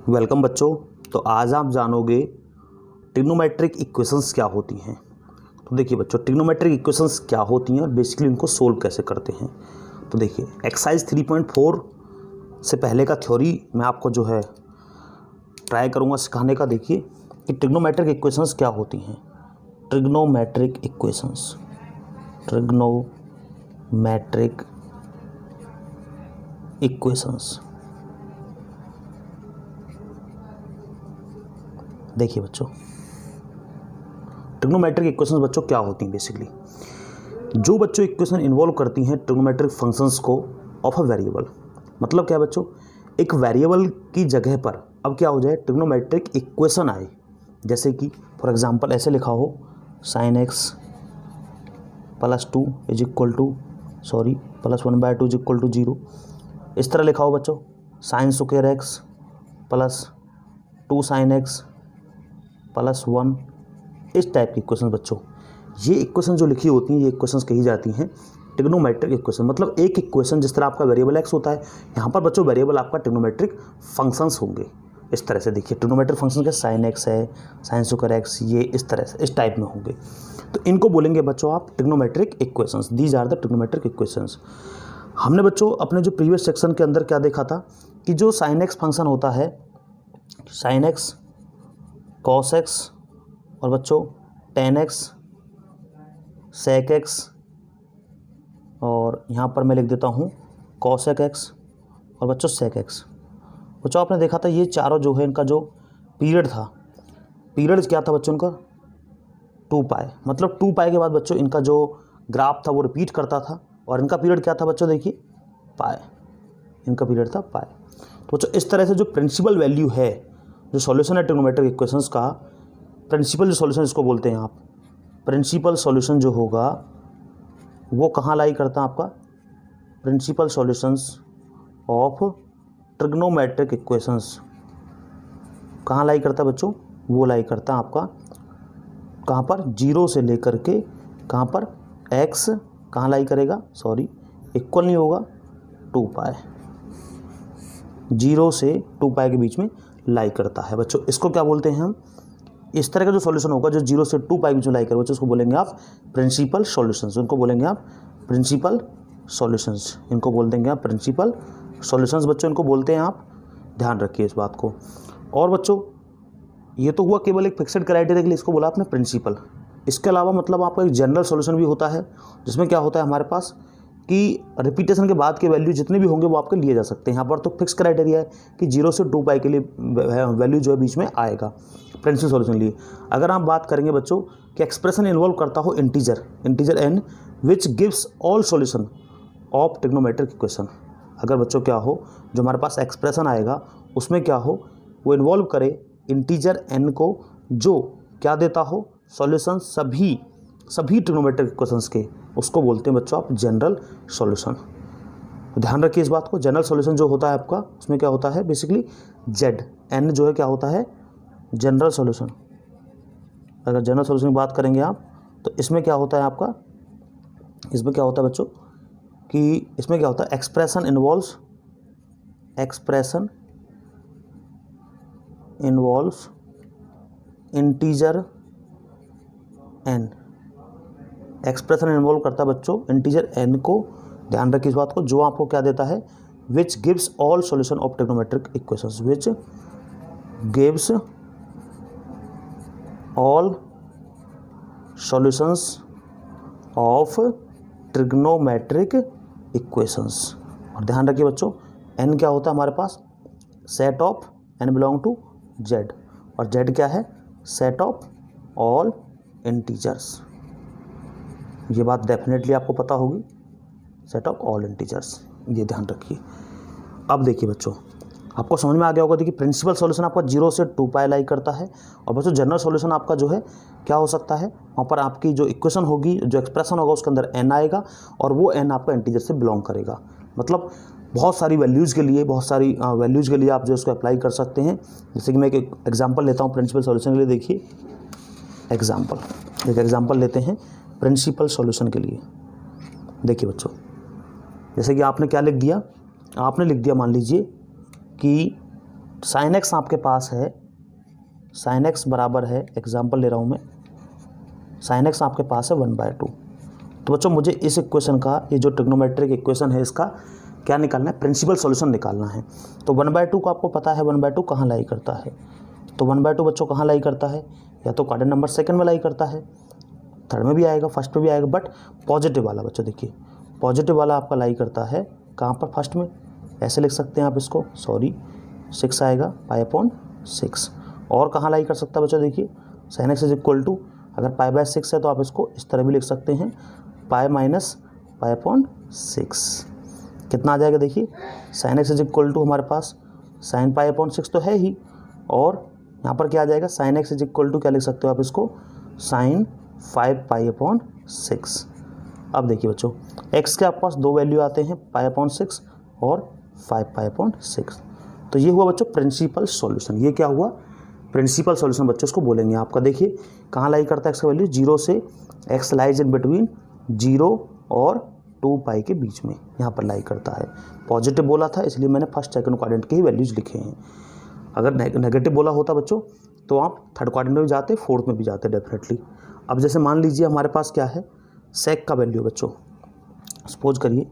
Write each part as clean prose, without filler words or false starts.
Welcome बच्चों। तो आज आप जानोगे ट्रिग्नोमेट्रिक इक्वेशंस क्या होती हैं। तो देखिए बच्चों, ट्रिग्नोमेट्रिक इक्वेशंस क्या होती हैं और बेसिकली उनको सोल्व कैसे करते हैं। तो देखिए एक्सरसाइज 3.4 से पहले का थ्योरी मैं आपको जो है ट्राई करूँगा सिखाने का। देखिए कि ट्रिग्नोमेट्रिक इक्वेशंस क्या होती हैं। Trigonometric equations, trigonometric equations. देखिए बच्चों, ट्रिग्नोमेट्रिक इक्वेशंस बच्चों क्या होती हैं। बेसिकली जो बच्चों इक्वेशन इन्वॉल्व करती हैं ट्रिग्नोमेट्रिक फंक्शंस को ऑफ अ वेरिएबल। मतलब क्या बच्चों, एक वेरिएबल की जगह पर अब क्या हो जाए, ट्रिग्नोमेट्रिक इक्वेशन आए। जैसे कि फॉर एग्जांपल ऐसे लिखा हो sin x + 2 = +1/2 = 0। इस तरह लिखा हो बच्चों sin² x + 2 sin x + 1। इस टाइप की इक्वेशन बच्चों, ये इक्वेशन जो लिखी होती हैं ये इक्वेशंस कही जाती हैं ट्रिग्नोमेट्रिक इक्वेशन। मतलब एक इक्वेशन जिस तरह आपका वेरिएबल x होता है, यहाँ पर बच्चों वेरिएबल आपका ट्रिग्नोमेट्रिक फंक्शंस होंगे। इस तरह से देखिए ट्रिग्नोमेट्रिक फंक्शन के sin x है, sin² x, ये इस तरह से इस टाइप में होंगे। तो इनको बोलेंगे बच्चों आप trigonometric equations. These are the trigonometric equations. हमने बच्चों अपने जो प्रीवियस सेक्शन के अंदर क्या देखा था कि जो sin x फंक्शन होता है, sin x, cos x और बच्चों tan x, sec x और यहाँ पर मैं लिख देता हूँ cosec x और बच्चों sec x। बच्चों आपने देखा था ये चारों जो है इनका जो पीरियड था, पीरियड क्या था बच्चों इनका 2π। मतलब 2π के बाद बच्चों इनका जो ग्राफ था वो रिपीट करता था और इनका पीरियड क्या था बच्चों, देखिए π, इनका पीरियड था π। तो बच्चों इस तरह से जो प्रिंसिपल वैल्यू है, जो सॉल्यूशन है ट्रिग्नोमेट्रिक इक्वेशंस का, प्रिंसिपल जो सॉल्यूशन इसको बोलते हैं आप, प्रिंसिपल सॉल्यूशन जो होगा वो कहाँ लाई करता है आपका, principal solutions of trigonometric equations कहाँ लाई करता है बच्चों, वो लाई करता है आपका कहाँ पर, 0 से लेकर के कहाँ पर x कहाँ लाई करेगा, इक्वल नहीं होगा 2π, 0 से 2π के बीच में लाई करता है बच्चों। इसको क्या बोलते हैं हम, इस तरह का जो सॉल्यूशन होगा जो 0 से 2π के बीच में लाई करेगा बच्चों, उसको बोलेंगे आप प्रिंसिपल सॉल्यूशंस। उनको बोलेंगे आप प्रिंसिपल सॉल्यूशंस, इनको बोल देंगे आप प्रिंसिपल सॉल्यूशंस बच्चों, इनको बोलते हैं आप। ध्यान रखिए इस बात को। और बच्चों ये तो हुआ केवल एक फिक्स्ड क्राइटेरिया के लिए, इसको बोला आपने प्रिंसिपल। इसके अलावा मतलब आपका एक जनरल सॉल्यूशन भी होता है, जिसमें क्या होता है हमारे पास कि रिपीटेशन के बाद के वैल्यू जितने भी होंगे वो आपके लिए जा सकते हैं। यहाँ पर तो फिक्स क्राइटेरिया है कि 0 से 2π के लिए वैल्यू जो है बीच में आएगा प्रिंसिपल सॉल्यूशन लिए। अगर आप बात करेंगे बच्चों कि एक्सप्रेशन इन्वॉल्व करता हो integer n which gives all solution of trigonometric equation. अगर बच्चों क्या हो, जो हमारे पास एक्सप्रेशन आएगा उसमें क्या हो, वो इन्वॉल्व करे इंटीजर n को, जो क्या देता हो सॉल्यूशन सभी ट्रिग्नोमेट्रिक इक्वेशंस के, उसको बोलते हैं बच्चों आप जनरल सॉल्यूशन। ध्यान रखिए इस बात को। जनरल सॉल्यूशन जो होता है आपका, उसमें क्या होता है बेसिकली n जो है क्या होता है जनरल सॉल्यूशन। अगर जनरल सॉल्यूशन की बात करेंगे आप तो इसमें क्या होता है आपका, इसमें क्या होता है बच्चों कि इसमें क्या होता है, expression involves integer n। Expression involve करता है बच्चों इंटीजर n को। ध्यान रखिए इस बात को, जो आपको क्या देता है, which gives all solution of trigonometric equations, which gives all solutions of trigonometric equations. और ध्यान रखिए बच्चों n क्या होता है हमारे पास, set of n belong to z, और z क्या है, सेट ऑफ ऑल इंटीजर्स। ये बात डेफिनेटली आपको पता होगी, सेट ऑफ ऑल इंटीजर्स, ये ध्यान रखिए। अब देखिए बच्चों आपको समझ में आ गया होगा, देखिए प्रिंसिपल सॉल्यूशन आपका 0 से 2π लाई करता है, और बच्चों जनरल सॉल्यूशन आपका जो है क्या हो सकता है, वहाँ पर आपकी जो इक्वेशन होगी, जो एक्सप्रेशन होगा उसके अंदर n आएगा और वो n आपका इंटीजर से बिलोंग करेगा। मतलब बहुत सारी वैल्यूज़ के लिए आप जो इसको अप्लाई कर सकते हैं। जैसे कि मैं एक एग्जांपल लेता हूँ प्रिंसिपल सॉल्यूशन के लिए। देखिए एक एग्जांपल लेते हैं प्रिंसिपल सॉल्यूशन के लिए। देखिए बच्चों जैसे कि आपने क्या लिख दिया, आपने लिख दिया मान लीजिए कि साइन एक्स आपके पास है, साइन एक्स बराबर है, एग्जाम्पल ले रहा हूँ मैं, साइन एक्स आपके पास है 1/2। तो बच्चों मुझे इस इक्वेशन का, ये जो ट्रिग्नोमेट्रिक इक्वेशन है, इसका क्या निकालना है, प्रिंसिपल सॉल्यूशन निकालना है। तो 1/2 को आपको पता है 1/2 कहाँ लाई करता है, तो 1/2 बच्चों कहाँ लाई करता है, या तो क्वाड्रेंट नंबर सेकंड में लाई करता है, थर्ड में भी आएगा, फर्स्ट में भी आएगा, बट पॉजिटिव वाला बच्चों देखिए, पॉजिटिव वाला आपका लाई करता है कहाँ पर, फर्स्ट में। ऐसे लिख सकते हैं आप इसको, 6 आएगा π/6। और कहाँ लाई कर सकता है बच्चों, देखिए sin x = अगर π/6 है तो आप इसको इस तरह भी लिख सकते हैं, π - π/6। कितना आ जाएगा देखिए, sin x = हमारे पास sin π/6 तो है ही, और यहाँ पर क्या आ जाएगा, sin x = क्या लिख सकते हो आप इसको, sin 5π/6। अब देखिए बच्चों, x के आपके पास दो वैल्यू आते हैं, π/6 और 5π/6। तो ये हुआ बच्चों प्रिंसिपल सॉल्यूशन। ये क्या हुआ, प्रिंसिपल सॉल्यूशन बच्चों इसको बोलेंगे आपका। देखिए कहाँ लाई करता है x का वैल्यू, 0 से, x लाइज इन बिटवीन 0 और 2π के बीच में, यहाँ पर लाई करता है। पॉजिटिव बोला था इसलिए मैंने फर्स्ट सेकंड क्वाड्रेंट के ही वैल्यूज लिखे हैं। अगर नेगेटिव बोला होता बच्चों तो आप थर्ड क्वाड्रेंट में भी जाते, फोर्थ में भी जाते डेफिनेटली। अब जैसे मान लीजिए हमारे पास क्या है, सेक का वैल्यू बच्चों, सपोज करिए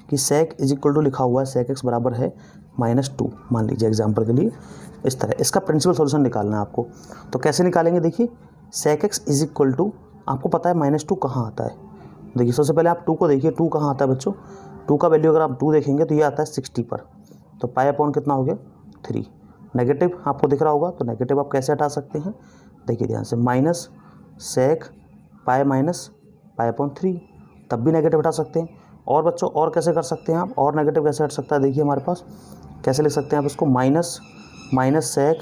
कि सेक = लिखा हुआ है, सेक x बराबर है -2, मान लीजिए एग्जाम्पल के लिए इस तरह। इसका प्रिंसिपल सॉल्यूशन निकालना है आपको। तो कैसे निकालेंगे, देखिए सेक x = आपको पता है -2 कहाँ आता है। देखिए सबसे पहले आप 2 को देखिए, 2 कहाँ आता है बच्चों, 2 का वैल्यू अगर आप 2 देखेंगे तो ये आता है 60 पर। तो π/ कितना हो गया, 3। नेगेटिव आपको दिख रहा होगा, तो नेगेटिव आप कैसे हटा सकते हैं, देखिए ध्यान से, माइनस सेक π - π/3, तब भी नेगेटिव हटा सकते हैं। और बच्चों और कैसे कर सकते हैं आप, और नेगेटिव कैसे हट सकता है, देखिए हमारे पास कैसे लिख सकते हैं आप इसको, माइनस सेक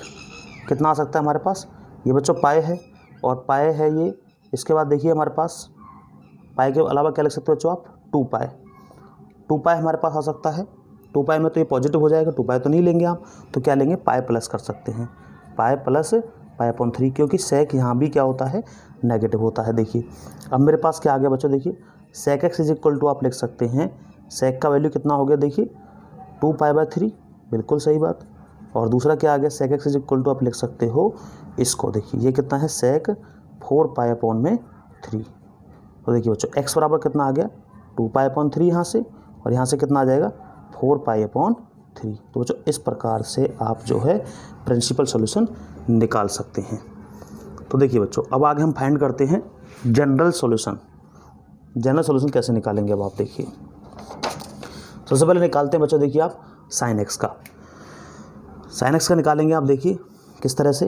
कितना आ सकता है हमारे पास, ये बच्चों पाई है, और पाई है ये। इसके बाद देखिए हमारे पास पाई के अलावा क्या लिख सकते हो बच्चों आप, 2π हमारे पास आ सकता है। 2π में तो ये पॉजिटिव हो जाएगा, 2π तो नहीं लेंगे आप, तो क्या लेंगे, पाई प्लस कर सकते हैं, पाई प्लस π/3, क्योंकि सेक यहाँ भी क्या होता है, नेगेटिव होता है। देखिए अब मेरे पास क्या आ गया बच्चों, देखिए सेक x = आप लिख सकते हैं, सेक का वैल्यू कितना हो गया, देखिए 2π/3, बिल्कुल सही बात। और दूसरा क्या आ गया, सेक x = आप लिख सकते हो इसको, देखिए ये कितना है, सेक 4π/3। तो देखिए बच्चों x बराबर कितना आ गया, 2π/3 यहाँ से, और यहाँ से कितना आ जाएगा, 4π/3। तो बच्चों इस प्रकार से आप जो है प्रिंसिपल सॉल्यूशन निकाल सकते हैं। तो देखिए बच्चों अब आगे हम फाइंड करते हैं जनरल सॉल्यूशन। जनरल सॉल्यूशन कैसे निकालेंगे अब आप देखिए, सबसे पहले निकालते हैं बच्चों, देखिए आप साइन एक्स का निकालेंगे आप, देखिए किस तरह से।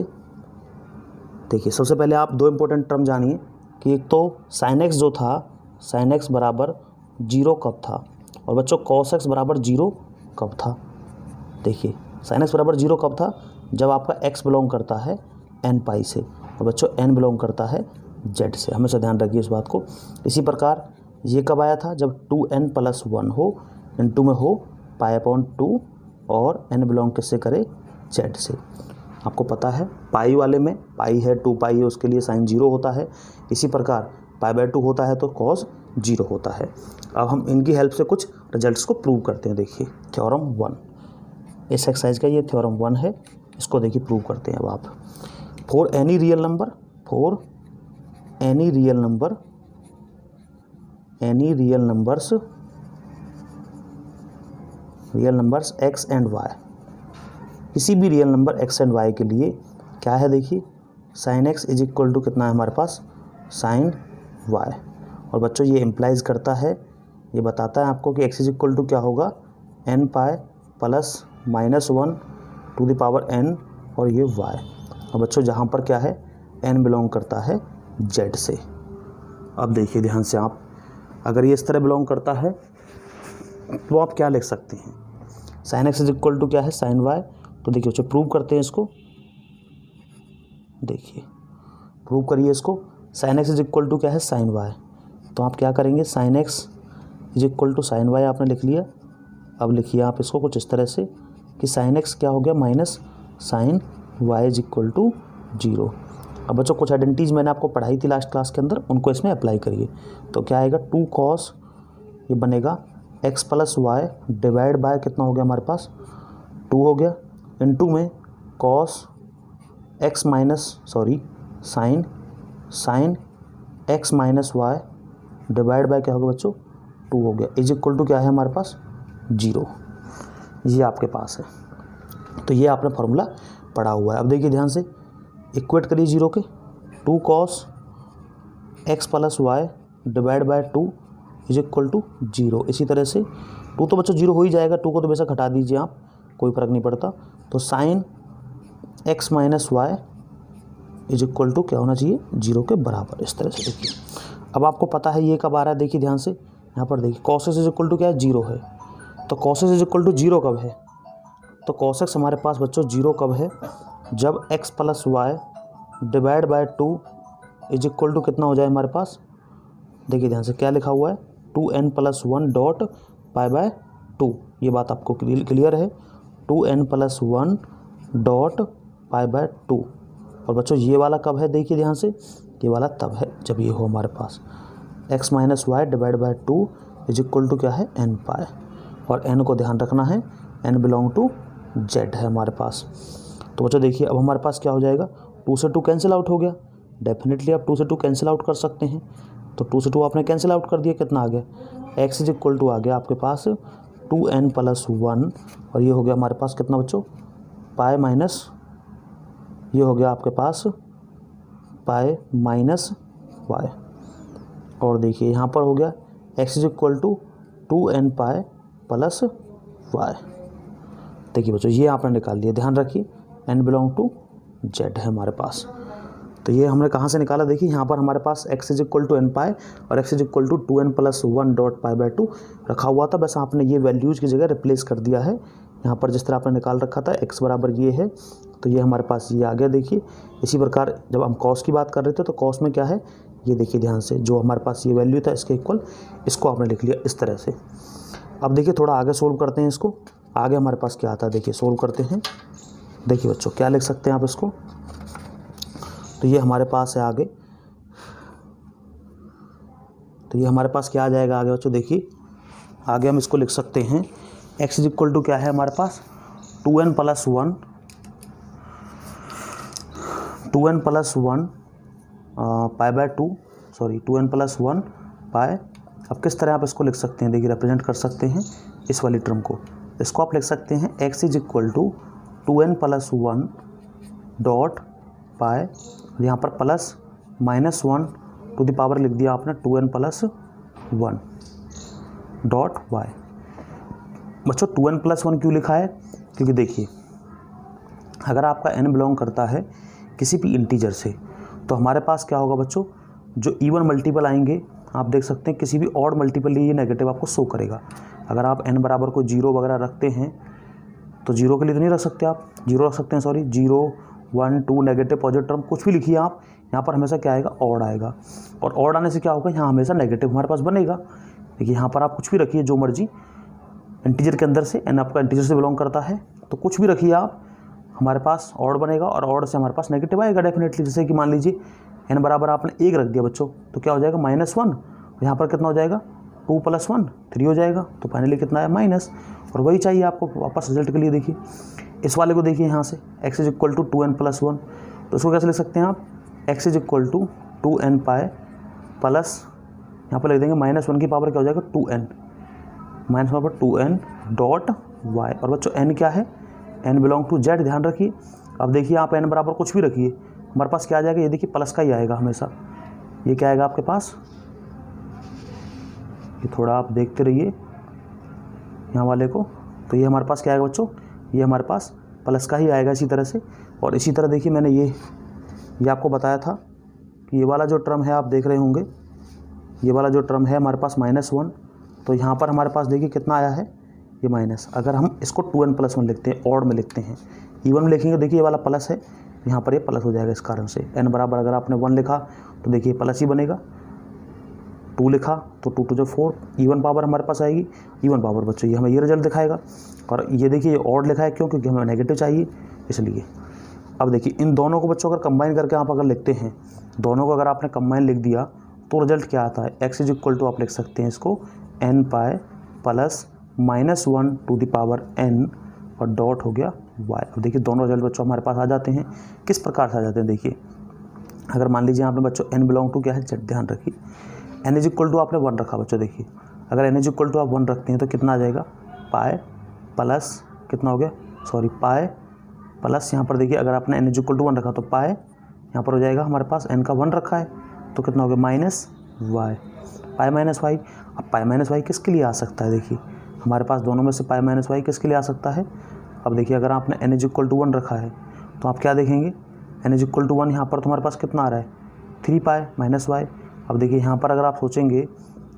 देखिए सबसे पहले आप दो इंपॉर्टेंट टर्म जानिए कि एक तो साइन एक्स जो था, साइन एक्स बराबर 0 कब था, और बच्चों कॉस एक्स बराबर 0 कब था। देखिए साइन एक्स बराबर 0 कब था, जब आपका x बिलोंग करता है n π से, और बच्चों n बिलोंग करता है z से, हमेशा ध्यान रखिए इस बात को। इसी प्रकार ये कब आया था, जब 2n + 1 हो, इनटू में हो π/2, और n बिलोंग किससे करे, z से। आपको पता है पाई वाले में पाई है, 2π है, उसके लिए साइन 0 होता है। इसी प्रकार π/2 होता है तो कॉस 0 होता है। अब हम इनकी हेल्प से कुछ रिजल्ट्स को प्रूव करते हैं। देखिए थ्योरम 1, इस एक्सरसाइज का ये थ्योरम 1 है, इसको देखिए प्रूव करते हैं अब आप। For any real numbers x and y, किसी भी real number x and y के लिए क्या है, देखिए साइन x = कितना है हमारे पास, साइन y। और बच्चों ये इम्प्लाइज करता है, ये बताता है आपको कि x = क्या होगा, n π + -1 to the power n, और ये y। और बच्चों जहाँ पर क्या है, n बिलोंग करता है z से। अब देखिए ध्यान से आप, अगर ये इस तरह बिलोंग करता है तो आप क्या लिख सकते हैं, साइन x = क्या है, साइन y। तो देखिए बच्चों प्रूव करते हैं इसको, देखिए प्रूव करिए इसको। साइन x = क्या है, साइन y। तो आप क्या करेंगे, साइन x = साइन y आपने लिख लिया। अब लिखिए आप इसको कुछ इस तरह से कि साइन x क्या हो गया, माइनस साइन y = 0। अब बच्चों कुछ आइडेंटिटीज मैंने आपको पढ़ाई थी लास्ट क्लास के अंदर, उनको इसमें अप्लाई करिए। तो क्या आएगा, 2 cos, ये बनेगा x + y डिवाइड बाय कितना हो गया हमारे पास, 2 हो गया, इनटू में cos X minus sine X minus Y divide by क्या होगा बच्चों 2 हो गया इज इक्वल टू क्या है हमारे पास 0। ये आपके पास है। तो ये आपने फॉर्मूला पढ़ा हुआ है। अब देखिए ध्यान से इक्वेट करिए 0 के 2 cos X plus Y divide by 2 is equal to 0। इसी तरह से 2 तो बच्चों 0 हो ही जाएगा, 2 को तो बेशक हटा दीजिए आप, कोई फ़र्क नहीं पड़ता। तो sine X minus Y is equal to क्या होना चाहिए 0 के बराबर। इस तरह से देखिए अब आपको पता है ये कब आ रहा है। देखिए ध्यान से यहाँ पर देखिए cos X is equal to क्या है 0 है। तो cos X is equal to 0 कब है? तो कॉस एक्स हमारे पास बच्चों 0 कब है? जब X plus Y divide by 2 is equal to कितना हो जाए हमारे पास। देखिए ध्यान से क्या लिखा हुआ है 2n plus 1 dot pi by 2। ये बात आपको क्लियर है 2n plus 1 dot pi by 2। और बच्चों ये वाला कब है? देखिए ध्यान से ये वाला तब है जब ये हो हमारे पास x minus Y divide by 2 is equal to क्या है n पाई। और n को ध्यान रखना है n बिलोंग टू z है हमारे पास। तो बच्चों देखिए अब हमारे पास क्या हो जाएगा 2 से 2 कैंसिल आउट हो गया। डेफिनेटली आप 2 से 2 कैंसिल आउट कर सकते हैं। तो 2 से 2 आपने कैंसिल आउट कर दिया, कितना आ गया x इज इक्वल टू आ गया आपके पास 2n प्लस 1 और ये हो गया हमारे पास कितना बच्चों पाई माइनस, ये हो गया आपके पास पाई माइनस वाई। और देखिए यहाँ पर हो गया x is equal to 2n pi plus Y. देखिए बच्चों ये आपने निकाल दिया, ध्यान रखिए n बिलोंग टू z है हमारे पास। तो ये हमने कहाँ से निकाला? देखिए यहाँ पर हमारे पास x is equal to n pi और x is equal to 2n plus 1 dot pi by 2 रखा हुआ था। बस आपने ये वैल्यूज़ की जगह रिप्लेस कर दिया है। यहाँ पर जिस तरह आपने निकाल रखा था x बराबर ये है तो ये हमारे पास ये आ गया। देखिए इसी प्रकार जब हम कॉस की बात कर रहे थे तो कॉस में क्या है ये देखिए ध्यान से जो हमारे पास ये वैल्यू था इसके इक्वल इसको आपने लिख लिया इस तरह से। अब देखिए थोड़ा आगे सोल्व करते हैं इसको। आगे हमारे पास क्या आता है देखिए सोल्व करते हैं। देखिए बच्चों क्या लिख सकते हैं आप इसको। तो ये हमारे पास है आगे, तो ये हमारे पास क्या आ जाएगा आगे बच्चों। देखिए आगे हम इसको लिख सकते हैं x इज इक्वल टू क्या है हमारे पास 2n plus 1 pi by 2 2n plus 1 पाई। अब किस तरह आप इसको लिख सकते हैं देखिए रिप्रेजेंट कर सकते हैं इस वाली टर्म को। इसको आप लिख सकते हैं x is equal to 2n plus 1 dot pi, यहाँ पर plus minus 1 to the power लिख दिया आपने 2n प्लस 1 डॉट वाई। बच्चों 2n प्लस 1 क्यों लिखा है? क्योंकि देखिए अगर आपका n बिलोंग करता है किसी भी इंटीजर से तो हमारे पास क्या होगा बच्चों जो इवन मल्टीपल आएंगे आप देख सकते हैं किसी भी ऑड मल्टीपल लिए ये नेगेटिव आपको शो करेगा। अगर आप n बराबर को 0 वगैरह रखते हैं तो 0 के लिए तो नहीं रख सकते आप, 0 रख सकते हैं 0 1 2 नेगेटिव पॉजिटिव टर्म कुछ भी लिखिए आप, यहाँ पर हमेशा क्या आएगा ऑड आएगा। और ऑड आने से क्या होगा यहाँ हमेशा नेगेटिव हमारे पास बनेगा। देखिए यहाँ पर आप कुछ भी रखिए जो मर्जी इंटीजर के अंदर से, n आपका इंटीजर से बिलोंग करता है तो कुछ भी रखिए आप हमारे पास ऑड बनेगा और ऑड से हमारे पास नेगेटिव आएगा डेफिनेटली। जैसे कि मान लीजिए n बराबर आपने 1 रख दिया बच्चों तो क्या हो जाएगा -1, यहाँ पर कितना हो जाएगा 2 प्लस 1 3 हो जाएगा। तो फाइनली कितना है माइनस, और वही चाहिए आपको वापस रिजल्ट के लिए। देखिए इस वाले को देखिए यहाँ से x is equal to 2n plus 1 तो इसको कैसे लिख सकते हैं आप x is equal to 2n pi plus यहाँ पर लिख देंगे -1 की पावर क्या हो जाएगा 2n minus power 2n dot y। और बच्चों n क्या है n बिलोंग टू z, ध्यान रखिए। अब देखिए आप n बराबर कुछ भी रखिए हमारे पास क्या आ जाएगा, ये देखिए प्लस का ही आएगा हमेशा। ये क्या आएगा आपके पास, ये थोड़ा आप देखते रहिए यहाँ वाले को। तो ये हमारे पास क्या आएगा बच्चों, ये हमारे पास प्लस का ही आएगा इसी तरह से। और इसी तरह देखिए मैंने ये आपको बताया था कि ये वाला जो टर्म है आप देख रहे होंगे, ये वाला जो टर्म है हमारे पास -1 तो यहाँ पर हमारे पास देखिए कितना आया है ये माइनस। अगर हम इसको 2n प्लस 1 लिखते हैं ऑड में लिखते हैं, इवन में लिखेंगे देखिए ये वाला प्लस है यहाँ पर ये प्लस हो जाएगा। इस कारण से n बराबर अगर आपने 1 लिखा तो देखिए प्लस ही बनेगा, 2 लिखा तो 2 2 4 इवन पावर हमारे पास आएगी। इवन पावर बच्चों ये हमें ये रिजल्ट दिखाएगा। और ये देखिए ये ऑड लिखा है क्यों, क्योंकि हमें नेगेटिव चाहिए इसलिए। अब देखिए इन दोनों को बच्चों अगर कंबाइन करके आप अगर लिखते हैं, दोनों को अगर आपने कंबाइन लिख दिया तो रिजल्ट क्या आता है, x इज इक्वल टू आप लिख सकते हैं इसको n pi plus -1 to the power n और डॉट हो गया y। अब देखिए दोनों रिजल्ट बच्चों हमारे पास आ जाते हैं। किस प्रकार से आ जाते हैं देखिए, अगर मान लीजिए आपने बच्चों n बिलोंग टू क्या है z, ध्यान रखिए n इज इक्वल टू आपने 1 रखा बच्चों। देखिए अगर n इज इक्वल टू आप 1 रखते हैं तो कितना आ जाएगा, पाई प्लस कितना हो गया, सॉरी पाई प्लस यहाँ पर देखिए अगर आपने n इज इक्वल टू 1 रखा तो पाई यहाँ पर हो जाएगा हमारे पास n का 1 रखा है तो कितना हो गया minus y, pi minus Y. अब पाई माइनस वाई किसके लिए आ सकता है, देखिए हमारे पास दोनों में से पाई माइनस वाई किसके लिए आ सकता है। अब देखिए अगर आपने n इज इक्वल टू 1 रखा है तो आप क्या देखेंगे, n इज इक्वल टू 1 यहाँ पर तुम्हारे पास कितना आ रहा है 3 पाई माइनस वाई। अब देखिए यहाँ पर अगर आप सोचेंगे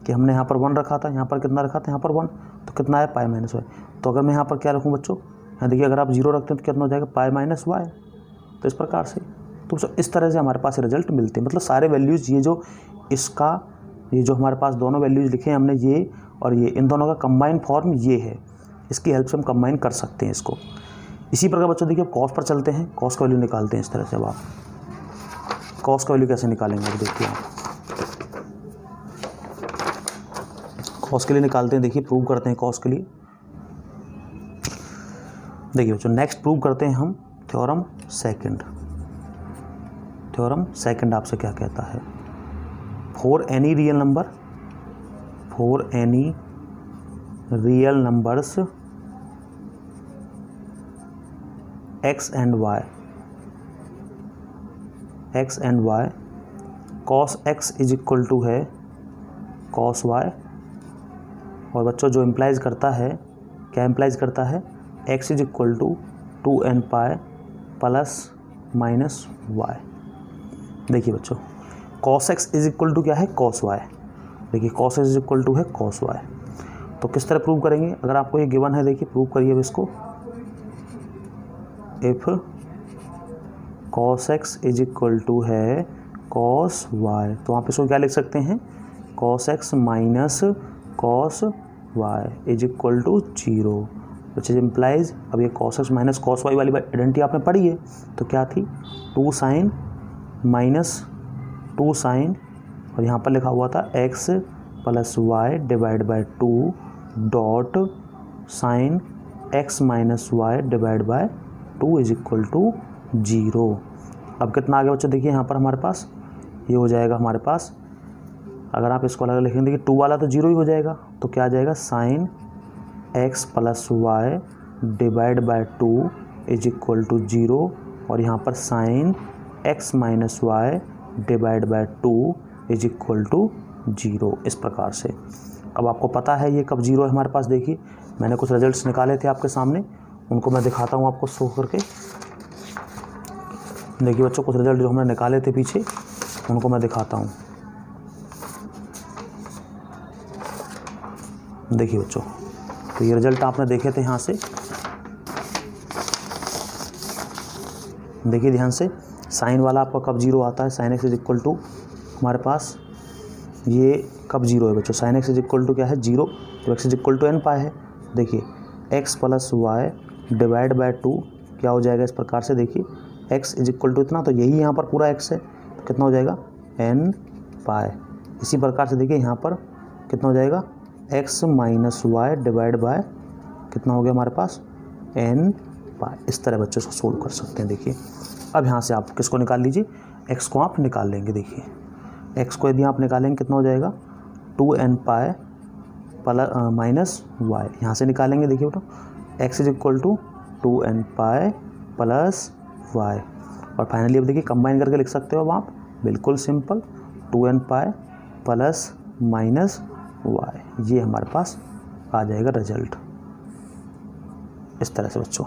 कि हमने यहाँ पर 1 रखा था, यहाँ पर कितना रखा था, यहाँ पर 1, तो कितना है पाई माइनस वाई। तो अगर मैं यहाँ पर क्या रखूँ बच्चों, यहाँ देखिए अगर आप 0 रखते हैं तो कितना हो जाएगा पाई माइनस वाई। तो इस प्रकार से तो इस तरह से हमारे पास रिजल्ट मिलते हैं। मतलब सारे वैल्यूज़ ये जो इसका ये जो हमारे पास दोनों वैल्यूज़ लिखे हैं हमने, ये और ये, इन दोनों का कंबाइन फॉर्म ये है। इसकी हेल्प से हम कंबाइन कर सकते हैं इसको। इसी प्रकार बच्चों देखिए कॉस पर चलते हैं, कॉस का वैल्यू निकालते हैं इस तरह से। अब आप कॉस का वैल्यू कैसे निकालेंगे, देखिए आप कॉस के लिए निकालते हैं, देखिए प्रूव करते हैं कॉस के लिए। देखिए बच्चों नेक्स्ट प्रूव करते हैं हम थ्योरम सेकंड। थ्योरम सेकंड आपसे क्या कहता है, for any real number, for any real numbers x and y, x and y, cos x is equal to है cos y। और बच्चों जो इम्प्लाइज करता है, क्या इम्प्लाइज करता है, x is equal to 2n pi plus minus y। देखिए बच्चों cos x is equal to क्या है cos y। देखिए cos x is equal to है cos y। तो किस तरह प्रूव करेंगे, अगर आपको ये गिवन है देखिए प्रूव करिए अब इसको। If cos x is equal to है cos y, तो आप इसको क्या लिख सकते हैं, cos x minus cos y is equal to 0, which is implies. अब ये cos x minus cos y वाली आइडेंटिटी आपने पढ़ी है, तो क्या थी 2 साइन माइनस 2 साइन, और यहाँ पर लिखा हुआ था x plus Y divide by 2 dot sine x minus Y divide by 2 is equal to 0। अब कितना आ गया बच्चों, देखिए यहाँ पर हमारे पास ये हो जाएगा हमारे पास, अगर आप इसको अलग लिखेंगे कि 2 वाला तो 0 ही हो जाएगा, तो क्या आ जाएगा sine x plus Y divide by 2 is equal to 0, और यहाँ पर sine x minus Y divide by 2 is equal to 0। इस प्रकार से अब आपको पता है ये कब 0 है हमारे पास। देखिए मैंने कुछ रिजल्ट्स निकाले थे आपके सामने, उनको मैं दिखाता हूँ आपको शो करके। देखिए बच्चों कुछ रिजल्ट जो हमने निकाले थे पीछे, उनको मैं दिखाता हूँ। देखिए बच्चों तो ये रिजल्ट आपने देखे थे यहाँ से, देखिए ध्यान से। साइन वाला आपका कब 0 आता है, sine x is equal to हमारे पास ये कब 0 है बच्चों, sine x is equal to क्या है 0, तो x is equal to n pi है। देखिए x plus Y divide by 2 क्या हो जाएगा इस प्रकार से, देखिए x इज इक्वल टू इतना, तो यही यहाँ पर पूरा x है, तो कितना हो जाएगा n पाई। इसी प्रकार से देखिए यहाँ पर कितना हो जाएगा x minus Y divide by कितना हो गया हमारे पास n पाई। इस तरह बच्चों इसको सोल्व कर सकते हैं। देखिए अब यहाँ से आप किसको निकाल लीजिए, x को आप निकाल लेंगे। देखिए x को यदि आप निकालेंगे कितना हो जाएगा 2n pi plus minus Y, यहाँ से निकालेंगे। देखिए बेटा x is equal to 2n pi plus y, और फाइनली अब देखिए कंबाइन करके लिख सकते हो अब आप, बिल्कुल simple 2n pi plus minus y, ये हमारे पास आ जाएगा रिजल्ट इस तरह से बच्चों।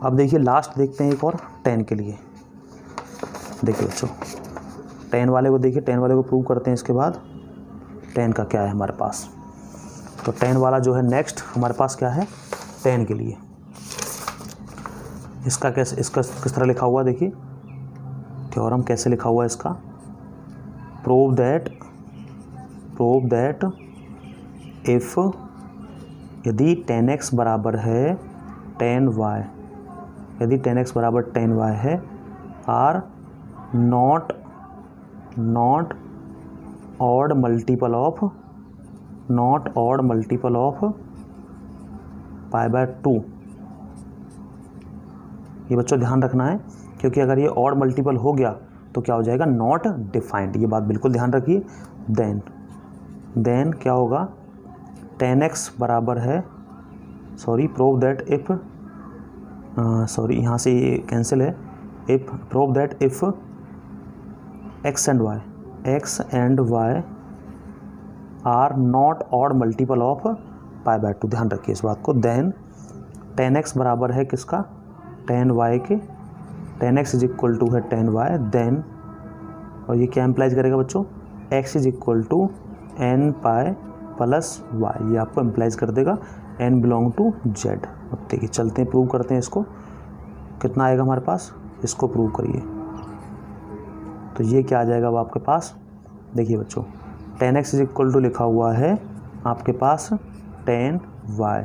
अब देखिए लास्ट देखते हैं एक और 10 के लिए। देखिए बच्चों 10 वाले को देखिए, 10 वाले को प्रूव करते हैं इसके बाद 10 का क्या है हमारे पास। तो 10 वाला जो है नेक्स्ट हमारे पास क्या है 10 के लिए, इसका कैसे, इसका किस तरह लिखा हुआ देखिए, थ्योरम कैसे लिखा हुआ है इसका, प्रूव दैट इफ यदि 10x बराबर है 10y, यदि 10x बराबर 10y है, are not odd multiple of pi by 2 ये बच्चों ध्यान रखना है, क्योंकि अगर ये ऑड मल्टीपल हो गया तो क्या हो जाएगा, नॉट डिफाइंड। ये बात बिल्कुल ध्यान रखिए। देन क्या होगा, 10x बराबर है, प्रूव दैट इफ, यहाँ से ये कैंसिल है, if prove that if x and y are not odd multiple of π/2। ध्यान रखिए इस बात को। देन 10x बराबर है किसका, 10y के, 10x इज इक्वल टू है 10y। देन और ये क्या इम्प्लाइज करेगा बच्चों, x is equal to n π plus y, ये आपको इम्प्लाइज कर देगा n बिलोंग टू z। अब देखिए चलते हैं, प्रूव करते हैं इसको, कितना आएगा हमारे पास, इसको प्रूव करिए। तो ये क्या आ जाएगा अब आपके पास, देखिए बच्चों 10x इज इक्वल टू लिखा हुआ है आपके पास 10y।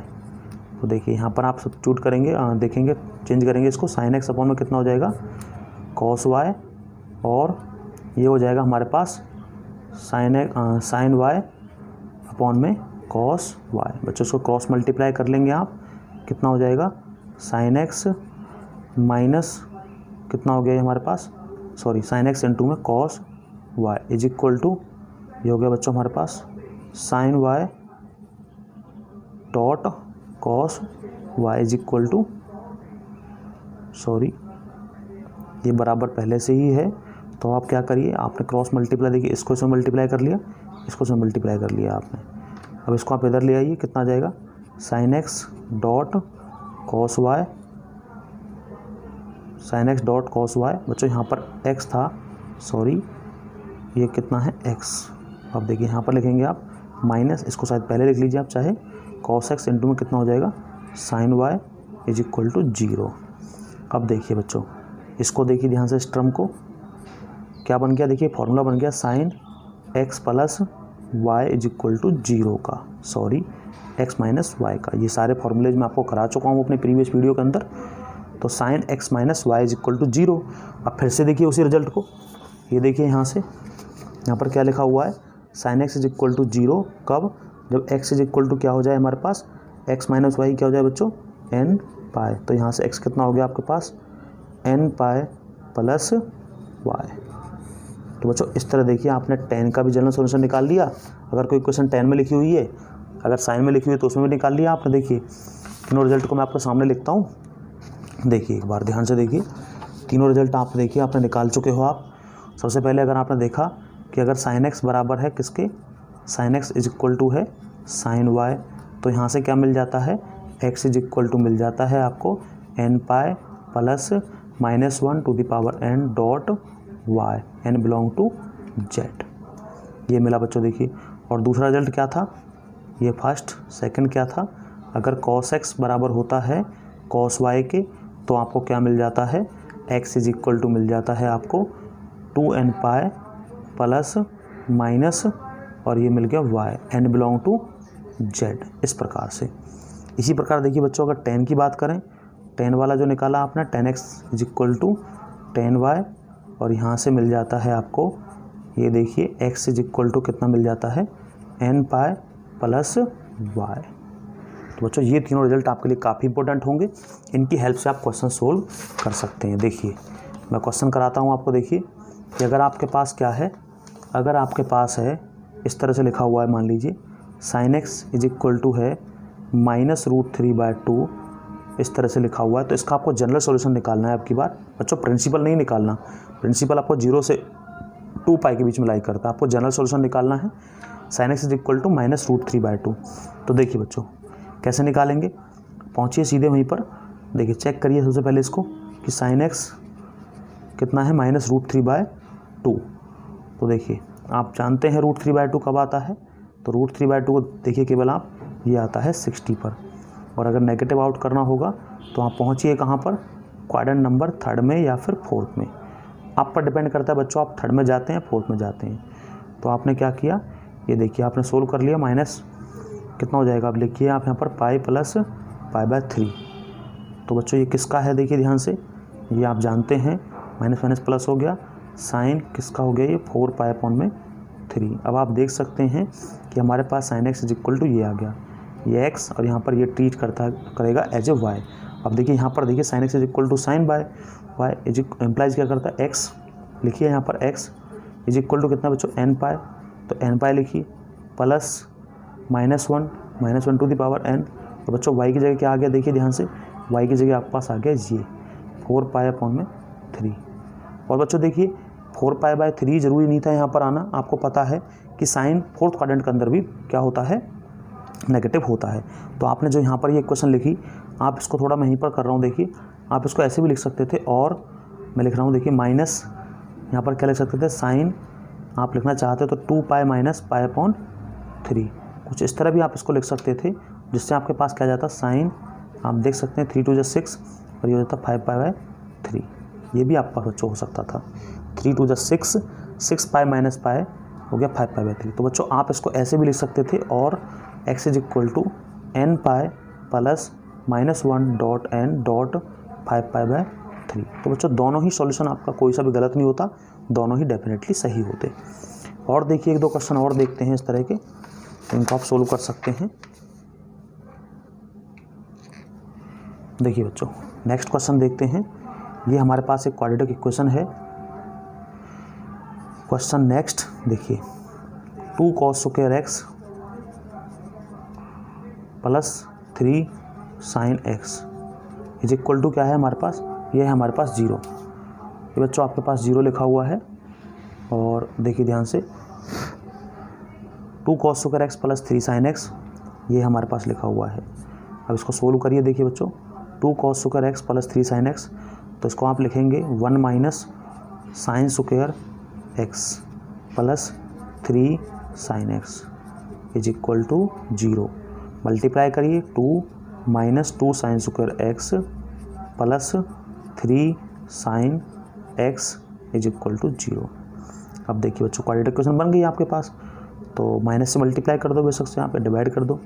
तो देखिए यहाँ पर आप सब्स्टिट्यूट करेंगे, देखेंगे चेंज करेंगे इसको, sin x अपॉन में कितना हो जाएगा, cos y, और ये हो जाएगा हमारे पास sin y अपॉन में cos y। बच्चों इसको क्रॉस मल्टीप्लाई कर लेंगे आप, कितना हो जाएगा, sin x माइनस कितना हो गया ये हमारे पास, sin x इंटू में cos y is equal to, ये हो गया बच्चों हमारे पास sin y dot cos y is equal to, ये बराबर पहले से ही है, तो आप क्या करिए, आपने क्रॉस मल्टीप्लाई, देखिए इसको इसमें मल्टीप्लाई कर लिया, इसको इसमें मल्टीप्लाई कर लिया आपने। अब इसको आप इधर ले आइए, कितना आ जाएगा, sin x dot cos y। बच्चों यहाँ पर x था, ये कितना है x। अब देखिए यहाँ पर लिखेंगे आप माइनस, इसको शायद पहले लिख लीजिए आप चाहे, cos x इंटू में कितना हो जाएगा, sin y is equal to 0। अब देखिए बच्चों इसको देखिए ध्यान से, इस टर्म को क्या बन गया, देखिए फॉर्मूला बन गया sin x plus y is equal to 0 का, x माइनस y का। ये सारे फॉर्मूलेज मैं आपको करा चुका हूँ अपने प्रीवियस वीडियो के अंदर। तो sin x minus y is equal to 0। अब फिर से देखिए उसी रिजल्ट को, ये देखिए यहाँ से, यहाँ पर क्या लिखा हुआ है, sin x is equal to 0 कब, जब x इज इक्वल टू क्या हो जाए हमारे पास, x माइनस y क्या हो जाए बच्चों, n पाई। तो यहाँ से x कितना हो गया आपके पास, n पाई प्लस y। तो बच्चों इस तरह देखिए आपने 10 का भी जनरल सॉल्यूशन निकाल लिया। अगर कोई क्वेश्चन 10 में लिखी हुई है, अगर साइन में लिखी हुई है तो उसमें भी निकाल लिया आपने। देखिए तीनों रिजल्ट को मैं आपके सामने लिखता हूँ, देखिए एक बार ध्यान से देखिए, तीनों रिजल्ट आप देखिए आपने निकाल चुके हो आप। सबसे पहले अगर आपने देखा कि अगर sin x बराबर है किसके, sin x is equal to है sin y, तो यहाँ से क्या मिल जाता है, x इज इक्वल टू मिल जाता है आपको n pi plus -1 to the power n dot y, n belong to z। ये मिला बच्चों देखिए। और दूसरा रिजल्ट क्या था, ये फर्स्ट, सेकंड क्या था, अगर cos x बराबर होता है cos y के, तो आपको क्या मिल जाता है, x इज इक्वल टू मिल जाता है आपको 2n पाई प्लस माइनस, और ये मिल गया y, n belong to z। इस प्रकार से, इसी प्रकार देखिए बच्चों अगर 10 की बात करें, 10 वाला जो निकाला आपने 10x is equal to 10y, और यहाँ से मिल जाता है आपको, ये देखिए x इज इक्वल टू कितना मिल जाता है, n पाई प्लस y। तो बच्चों ये तीनों रिजल्ट आपके लिए काफ़ी इंपॉर्टेंट होंगे, इनकी हेल्प से आप क्वेश्चन सोल्व कर सकते हैं। देखिए मैं क्वेश्चन कराता हूँ आपको। देखिए कि अगर आपके पास क्या है, अगर आपके पास है इस तरह से लिखा हुआ है, मान लीजिए sin x is equal to है -√3/2, इस तरह से लिखा हुआ है, तो इसका आपको जनरल सॉल्यूशन निकालना है। आपकी बात बच्चों प्रिंसिपल नहीं निकालना, प्रिंसिपल आपको 0 से 2 पाई के बीच में लाई करता है, आपको जनरल सॉल्यूशन निकालना है। sin x is equal to -√3/2। तो देखिए बच्चों कैसे निकालेंगे, पहुँचिए सीधे वहीं पर, देखिए चेक करिए सबसे पहले इसको कि sin x कितना है, -√3/2। तो देखिए आप जानते हैं √3/2 कब आता है, तो √3/2 को देखिए केवल आप, ये आता है 60 पर। और अगर नेगेटिव आउट करना होगा तो आप पहुँचिए कहाँ पर, क्वाड्रेंट नंबर 3rd में या फिर 4th में, आप पर डिपेंड करता है बच्चों, आप 3rd में जाते हैं 4th में जाते हैं। तो आपने क्या किया, ये देखिए आपने सोल्व कर लिया, माइनस कितना हो जाएगा, आप लिखिए आप यहाँ पर पाई प्लस π/3। तो बच्चों ये किसका है, देखिए ध्यान से, ये आप जानते हैं माइनस माइनस प्लस हो गया, साइन किसका हो गया, ये 4 π/3। अब आप देख सकते हैं कि हमारे पास sin x is equal to ये आ गया, ये x, और यहाँ पर ये ट्रीट करेगा एज ए y। अब देखिए यहाँ पर देखिए sine x is equal to sine by y is implies क्या करता है एक्स, लिखिए यहाँ पर एक्स इज इक्वल टू कितना बच्चों एन पाए, तो एन पाए लिखिए plus -1 to the power n. तो बच्चों वाई की जगह क्या आ गया देखिए ध्यान से, वाई की जगह आपके पास आ गया ये 4 पाई अपॉन में 3। और बच्चों देखिए 4 पाई बाय 3 जरूरी नहीं था यहाँ पर आना, आपको पता है कि साइन फोर्थ क्वाड्रेंट के अंदर भी क्या होता है नेगेटिव होता है। तो आपने जो यहाँ पर ये क्वेश्चन लिखी, आप इसको थोड़ा मैं यहीं पर कर रहा हूँ, देखिए आप इसको ऐसे भी लिख सकते थे, और मैं लिख रहा हूँ देखिए माइनस, यहाँ पर क्या लिख सकते थे साइन, आप लिखना चाहते तो 2 पाई माइनस पाई अपॉन 3, कुछ इस तरह भी आप इसको लिख सकते थे, जिससे आपके पास क्या जाता साइन, आप देख सकते हैं 3 2 6 और ये हो जाता 5 पाई बाय 3, ये भी आपका बच्चों हो सकता था 3 2 6 पाई माइनस पाई हो गया 5 पाई बाय 3। तो बच्चों आप इसको ऐसे भी लिख सकते थे, और x is equal to n pi plus -1 dot n dot 5 pi by 3। तो बच्चों दोनों ही सॉल्यूशन आपका कोई सा भी गलत नहीं होता, दोनों ही डेफिनेटली सही होते। और देखिए 1-2 क्वेश्चन और देखते हैं इस तरह के, इनको आप सोल्व कर सकते हैं। देखिए बच्चों नेक्स्ट क्वेश्चन देखते हैं, ये हमारे पास एक क्वाड्रेटिक इक्वेशन है। क्वेश्चन नेक्स्ट देखिए 2 cos square x plus 3 sine x is equal to क्या है हमारे पास, ये है हमारे पास 0। ये बच्चों आपके पास 0 लिखा हुआ है, और देखिए ध्यान से 2 cos square x plus 3 sine x ये हमारे पास लिखा हुआ है। अब इसको सोल्व करिए, देखिए बच्चों 2 cos square x plus 3 sine x, तो इसको आप लिखेंगे 1 minus sine square x plus 3 sine x is equal to 0। Multiply करिए 2 minus 2 sine square x plus 3 sine x is equal to 0। अब देखिए बच्चों क्वाड्रेटिक इक्वेशन बन गई आपके पास, तो माइनस से मल्टीप्लाई कर दो, बेशक से यहाँ पे डिवाइड कर दो,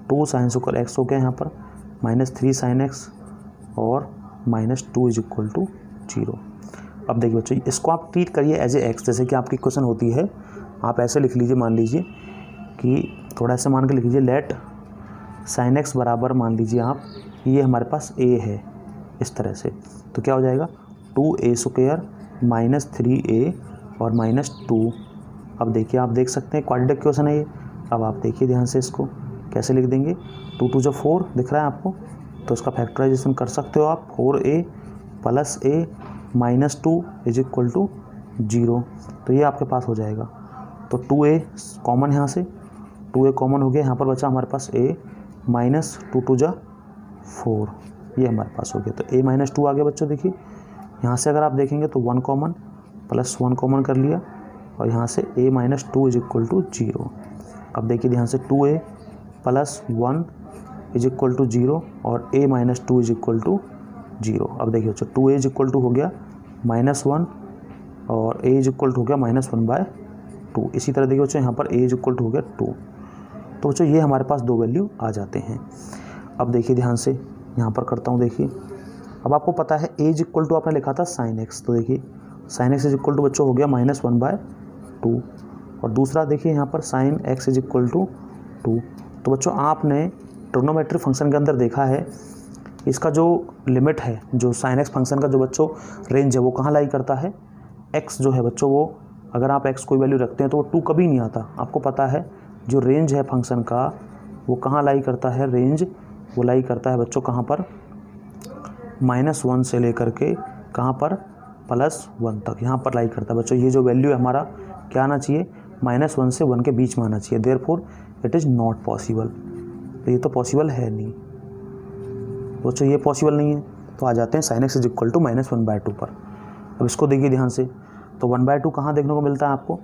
2 साइन स्क्वायर एक्स हो गया यहाँ पर -3 साइन एक्स और -2 इज इक्वल टू 0। अब देखिए बच्चों इसको आप ट्रीट करिए एज ए एक्स, जैसे कि आपकी क्वेश्चन होती है, आप ऐसे लिख लीजिए, मान लीजिए कि थोड़ा ऐसे मान के लिख लीजिए, लेट साइन एक्स बराबर मान लीजिए आप ये हमारे पास a है इस तरह से, तो क्या हो जाएगा 2a स्क्वायर माइनस 3a और -2। अब देखिए आप देख सकते हैं क्वाड्रेटिक इक्वेशन है ये। अब आप देखिए ध्यान से इसको कैसे लिख देंगे, 2 2 जो 4 दिख रहा है आपको, तो इसका फैक्टराइजेशन कर सकते हो आप, 4a plus a minus 2 is equal to 0। तो ये आपके पास हो जाएगा, तो 2a कॉमन यहाँ से, 2a कॉमन हो गया, यहाँ पर बचा हमारे पास a माइनस 2 2 जा 4, ये हमारे पास हो गया, तो a माइनस 2 आ गया बच्चों। देखिए यहाँ से अगर आप देखेंगे तो 1 कॉमन प्लस 1 कॉमन कर लिया, और यहाँ से a minus 2 is equal to 0। अब देखिए ध्यान से 2a plus 1 is equal to 0 और a minus 2 is equal to 0। अब देखिए बच्चों 2a इज इक्वल टू हो गया -1 और a इज इक्वल टू हो गया -1/2। इसी तरह देखिए बच्चों यहाँ पर a इज इक्वल टू हो गया 2। तो बच्चों ये हमारे पास 2 वैल्यू आ जाते हैं। अब देखिए ध्यान से यहाँ पर करता हूँ, देखिए अब आपको पता है a इज इक्वल टू आपने लिखा था साइन एक्स, तो देखिए sine x is equal to बच्चों हो गया -1/2, और दूसरा देखिए यहाँ पर sine x is equal to 2। तो बच्चों आपने ट्रिग्नोमेट्रिक फंक्शन के अंदर देखा है, इसका जो लिमिट है, जो साइन एक्स फंक्शन का जो बच्चों रेंज है वो कहाँ लाई करता है, एक्स जो है बच्चों वो अगर आप एक्स कोई वैल्यू रखते हैं तो वो 2 कभी नहीं आता। आपको पता है जो रेंज है फंक्शन का वो कहाँ लाई करता है, रेंज वो लाई करता है बच्चों कहाँ पर, -1 से लेकर के कहाँ पर +1 तक, यहाँ पर लाई करता है बच्चों। ये जो वैल्यू है हमारा क्या आना चाहिए, -1 से 1 के बीच में आना चाहिए, therefore it is not possible. तो ये तो पॉसिबल है नहीं बच्चों, ये पॉसिबल नहीं है, तो आ जाते हैं sine x is equal to -1/2 पर। अब इसको देखिए ध्यान से, तो 1/2 कहाँ देखने को मिलता है आपको,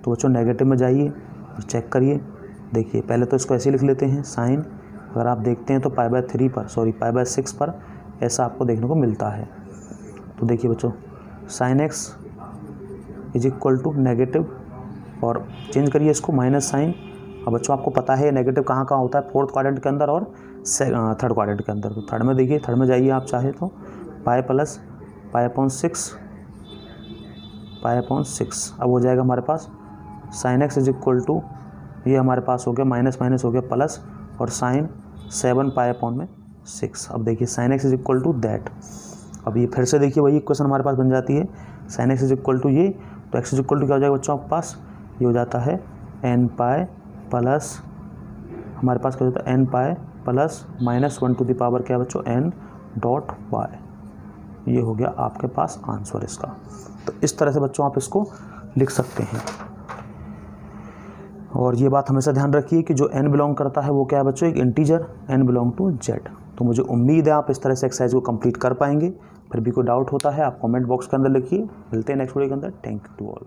तो बच्चों नेगेटिव में जाइए और चेक करिए। देखिए पहले तो इसको ऐसे लिख लेते हैं, साइन अगर आप देखते हैं तो π/3 पर, सॉरी π/6 पर ऐसा आपको देखने को मिलता है। तो देखिए बच्चों sine x is equal to negative, और चेंज करिए इसको माइनस साइन। अब बच्चों आपको पता है नेगेटिव कहाँ कहाँ होता है, फोर्थ क्वाड्रेंट के अंदर और थर्ड क्वाड्रेंट के अंदर। तो थर्ड में देखिए, थर्ड में जाइए आप चाहे तो पाई प्लस π/6 अब हो जाएगा हमारे पास sine x is equal to, ये हमारे पास हो गया माइनस माइनस हो गया प्लस, और साइन 7 π/6 6। अब देखिए sine x is equal to that. अब ये फिर से देखिए वही इक्वेशन हमारे पास बन जाती है, sine x is equal to ये, तो एक्स इज इक्वल टू क्या हो जाएगा बच्चों आपके पास, ये हो जाता है एन पाई प्लस, हमारे पास क्या होता है n pi plus -1 to the power क्या है बच्चों एन डॉट वाई। ये हो गया आपके पास आंसर इसका। तो इस तरह से बच्चों आप इसको लिख सकते हैं। और ये बात हमेशा ध्यान रखिए कि जो n बिलोंग करता है वो क्या है बच्चों, एक integer, n belong to z। तो मुझे उम्मीद है आप इस तरह से एक्सरसाइज को कंप्लीट कर पाएंगे। फिर भी कोई डाउट होता है आप कमेंट बॉक्स के अंदर लिखिए। मिलते हैं नेक्स्ट वीडियो के अंदर। Thank you to all.